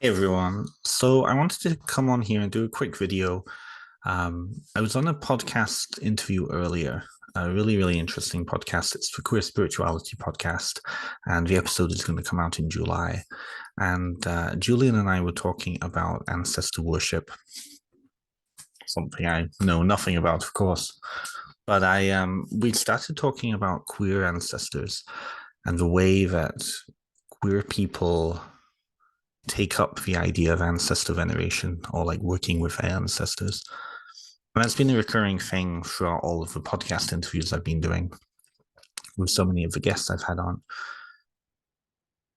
Hey everyone. So I wanted to come on here and do a quick video. I was on a podcast interview earlier, a really interesting podcast. It's the Queer Spirituality podcast, and the episode is going to come out in July. And Julian and I were talking about ancestor worship, something I know nothing about, of course. But we started talking about queer ancestors and the way that queer people take up the idea of ancestor veneration or like working with their ancestors. And that's been a recurring thing throughout all of the podcast interviews I've been doing with so many of the guests I've had on.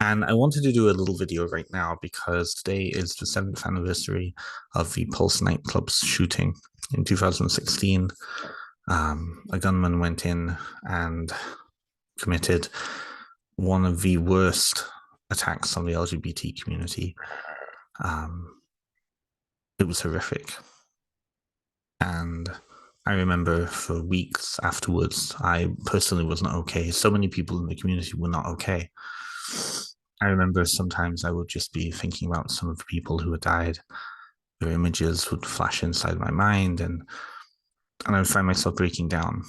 And I wanted to do a little video right now because today is the 7th anniversary of the Pulse nightclub's shooting in 2016. A gunman went in and committed one of the worst attacks on the LGBT community. It was horrific. And I remember for weeks afterwards, I personally was not okay. So many people in the community were not okay. I remember sometimes I would just be thinking about some of the people who had died. Their images would flash inside my mind, and I would find myself breaking down.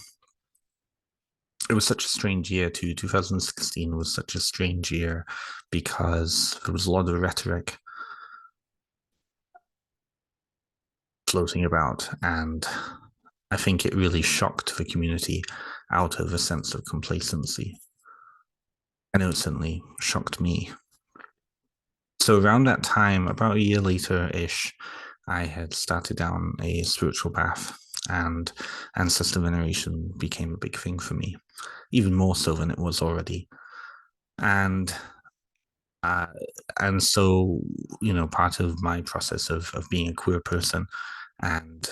It was such a strange year too. 2016 was such a strange year because there was a lot of rhetoric floating about, and I think it really shocked the community out of a sense of complacency. And it certainly shocked me. So around that time, about a year later-ish, I had started down a spiritual path, and ancestor veneration became a big thing for me, even more so than it was already. And uh, and so, part of my process of being a queer person and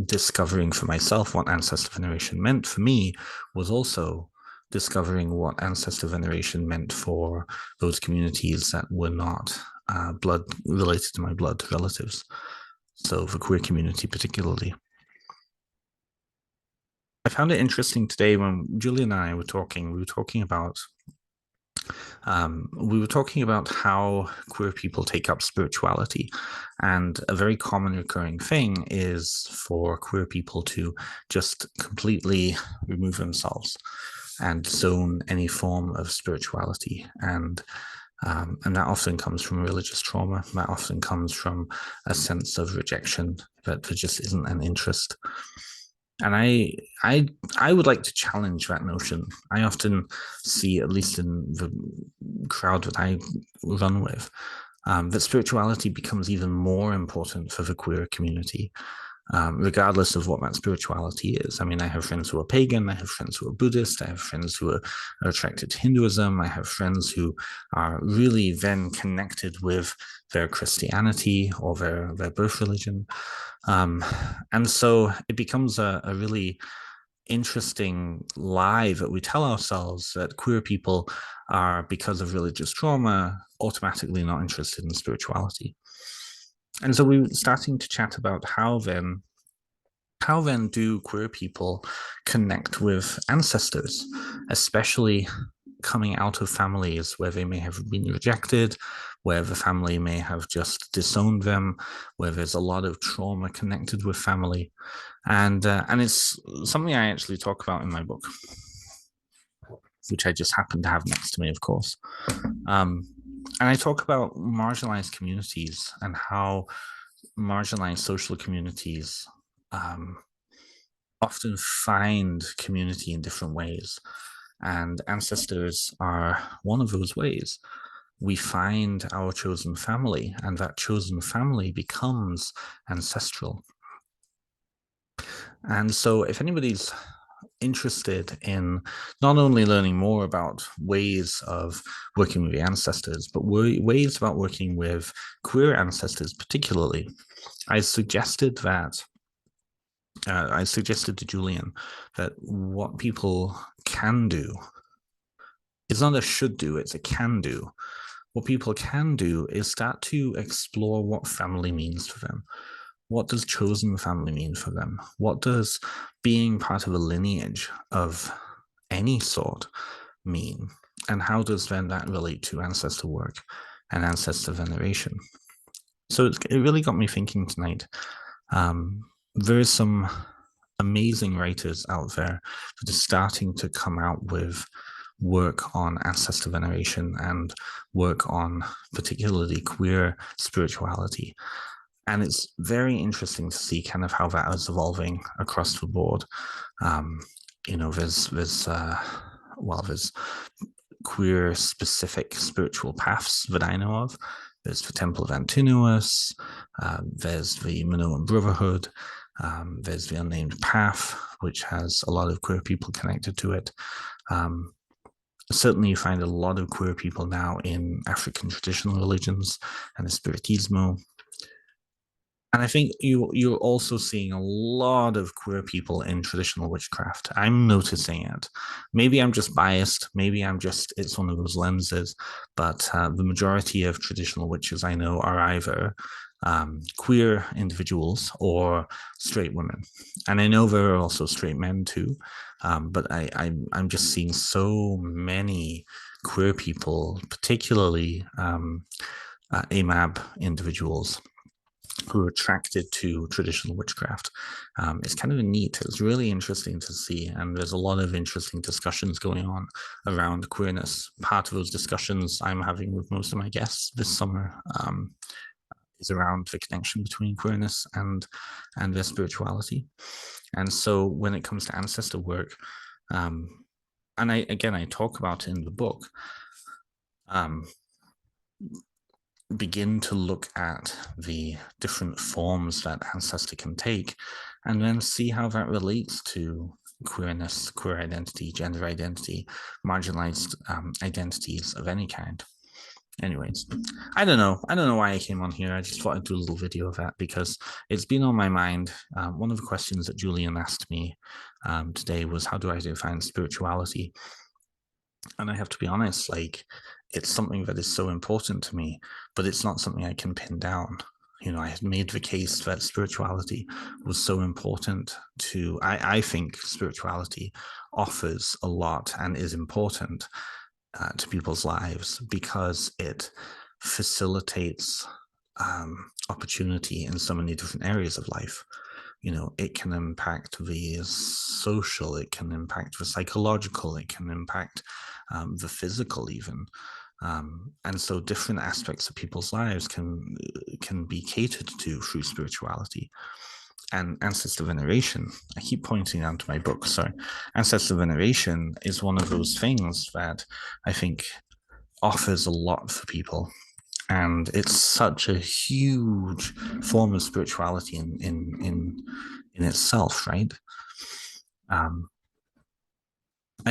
discovering for myself what ancestor veneration meant for me was also discovering what ancestor veneration meant for those communities that were not blood related to my blood relatives. So the queer community particularly. I found it interesting today when Julian and I were talking. We were talking about how queer people take up spirituality. And a very common recurring thing is for queer people to just completely remove themselves and disown any form of spirituality. And that often comes from religious trauma. That often comes from a sense of rejection, that there just isn't an interest. And I would like to challenge that notion. I often see, at least in the crowd that I run with, that spirituality becomes even more important for the queer community, regardless of what that spirituality is. I mean, I have friends who are pagan, I have friends who are Buddhist, I have friends who are attracted to Hinduism, I have friends who are really then connected with their Christianity or their birth religion. And so it becomes a really interesting lie that we tell ourselves that queer people are, because of religious trauma, automatically not interested in spirituality. And so we were starting to chat about how then do queer people connect with ancestors, especially coming out of families where they may have been rejected, where the family may have just disowned them, where there's a lot of trauma connected with family, and it's something I actually talk about in my book, which I just happen to have next to me, of course. And I talk about marginalized communities and how marginalized social communities often find community in different ways. And ancestors are one of those ways. We find our chosen family, and that chosen family becomes ancestral. And so, if anybody's interested in not only learning more about ways of working with the ancestors, but ways about working with queer ancestors, particularly, I suggested that I suggested to Julian that what people can do, it's not a should do, it's a can do. What people can do is start to explore what family means for them. What does chosen family mean for them? What does being part of a lineage of any sort mean? And how does then that relate to ancestor work? and ancestor veneration. So it really got me thinking tonight. There are some amazing writers out there that are starting to come out with work on ancestor veneration and work on particularly queer spirituality. And it's very interesting to see kind of how that is evolving across the board. There's queer specific spiritual paths that I know of. There's the Temple of Antinous, there's the Minoan Brotherhood, there's the Unnamed Path, which has a lot of queer people connected to it. Certainly you find a lot of queer people now in African traditional religions and the Spiritismo. And I think you're also seeing a lot of queer people in traditional witchcraft. I'm noticing it. Maybe I'm just biased. Maybe it's one of those lenses. But the majority of traditional witches I know are either queer individuals or straight women. And I know there are also straight men too. But I'm just seeing so many queer people, particularly AMAB individuals, who are attracted to traditional witchcraft. It's kind of neat. It's really interesting to see, and there's a lot of interesting discussions going on around queerness. Part of those discussions I'm having with most of my guests this summer is around the connection between queerness and their spirituality. And so when it comes to ancestor work, and I talk about it in the book, begin to look at the different forms that ancestor can take, and then see how that relates to queerness, queer identity, gender identity, marginalized identities of any kind. Anyways, I don't know why I came on here. I just thought I'd do a little video of that because it's been on my mind. One of the questions that Julian asked me today was, how do I define spirituality? And I have to be honest, it's something that is so important to me, but it's not something I can pin down. I had made the case that spirituality was so important I think spirituality offers a lot and is important to people's lives because it facilitates opportunity in so many different areas of life. It can impact the social, it can impact the psychological, it can impact the physical even. And so different aspects of people's lives can be catered to through spirituality. And ancestor veneration, I keep pointing out to my book, sorry. Ancestor veneration is one of those things that I think offers a lot for people. And it's such a huge form of spirituality in itself, right? I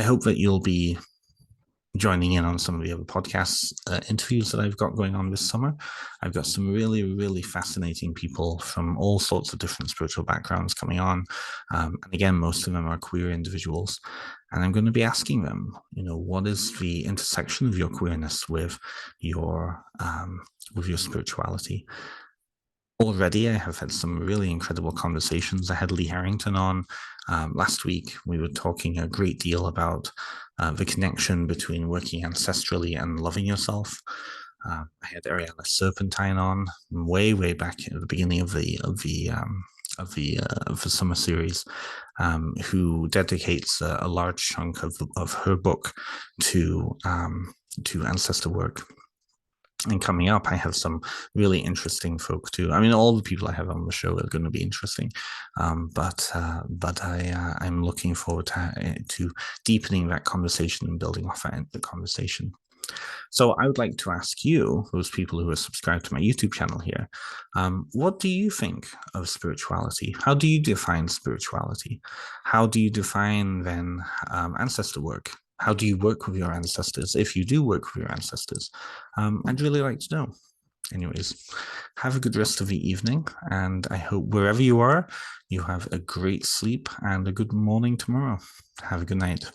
hope that you'll be joining in on some of the other podcast interviews that I've got going on this summer. I've got some really, really fascinating people from all sorts of different spiritual backgrounds coming on. And again, most of them are queer individuals. And I'm going to be asking them, what is the intersection of your queerness with your spirituality? Already, I have had some really incredible conversations. I had Lee Harrington on last week. We were talking a great deal about the connection between working ancestrally and loving yourself. I had Ariana Serpentine on way back at the beginning of the summer series, who dedicates a large chunk of her book to ancestor work. And coming up, I have some really interesting folk too. I mean, all the people I have on the show are going to be interesting, but I'm looking forward to deepening that conversation and building off the conversation. So I would like to ask you, those people who are subscribed to my YouTube channel here, what do you think of spirituality? How do you define spirituality? How do you define then ancestor work? How do you work with your ancestors? If you do work with your ancestors, I'd really like to know. Anyways, have a good rest of the evening, and I hope wherever you are, you have a great sleep and a good morning tomorrow. Have a good night.